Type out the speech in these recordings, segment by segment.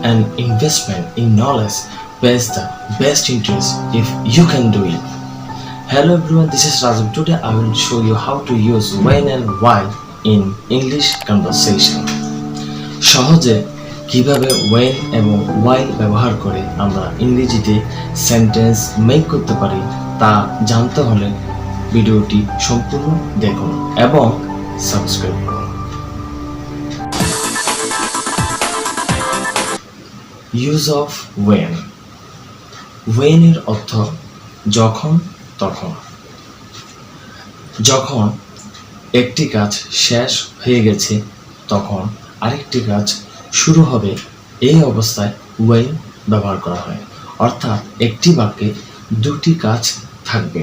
An investment in knowledge pays the best interest if you can do it. Hello everyone, this is Rajib. Today I will show you how to use when and while in English conversation. সহজে কিভাবে when এবং while ব্যবহার করে আমরা ইংরেজিতে sentence make করতে পারি তা জানতে হলে ভিডিওটি সম্পূর্ণ দেখুন এবং সাবস্ক্রাইব করুন। Use of when. When এর অর্থ যখন তখন। যখন একটি কাজ শেষ হয়ে গেছে তখন আরেকটি কাজ শুরু হবে, এই অবস্থায় when ব্যবহার করা হয়। অর্থাৎ একটি বাক্যে দুটি কাজ থাকবে।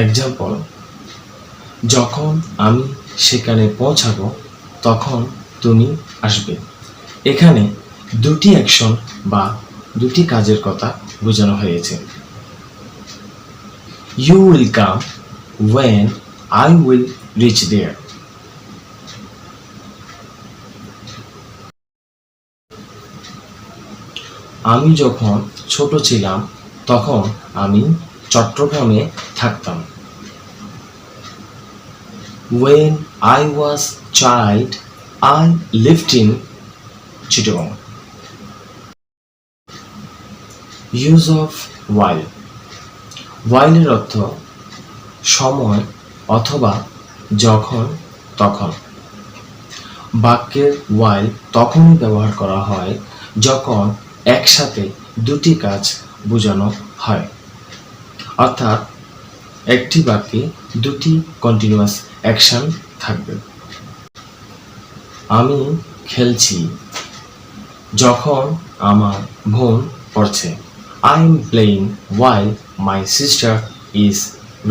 এক্সাম্পল, যখন আমি সেখানে পৌঁছাবো তখন তুমি আসবে। এখানে দুটি অ্যাকশন বা দুটি কাজের কথা বোঝানো হয়েছে। You will come when I will reach there. আমি যখন ছোট ছিলাম তখন আমি চট্টগ্রামে থাকতাম। When I was child I lived in Chittagong. Use of while. while এর অর্থ সময় অথবা যখন তখন। বাক্যের while তখনই ব্যবহার করা হয় যখন একসাথে দুটি কাজ বোঝানো হয়। অর্থাৎ একটি বাক্যে দুটি কন্টিনিউয়াস অ্যাকশন থাকবে। আমি খেলছি যখন আমার বোন পড়ছে। I am playing while my sister is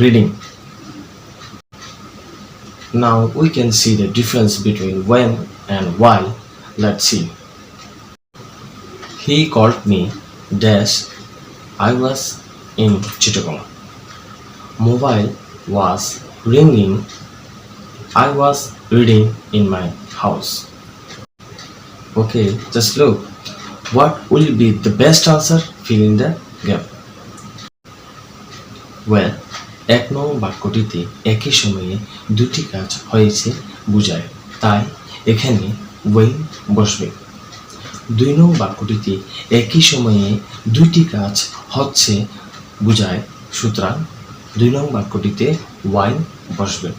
reading. Now we can see the difference between when and while. Let's see. He called me dash. I was in Chittagong. Mobile was ringing. I was reading in my house. Okay, just look. What will be the best answer? Fill in the gap. Well, এক নং বাক্যটিতে একই সময়ে দুটি কাজ হয়েছে বোঝায়, তাই এখানে when বসবে। দুই নং বাক্যটিতে একই সময়ে দুটি কাজ হচ্ছে বোঝায়, সুতরাং দুই নং বাক্যটিতে while বসবে।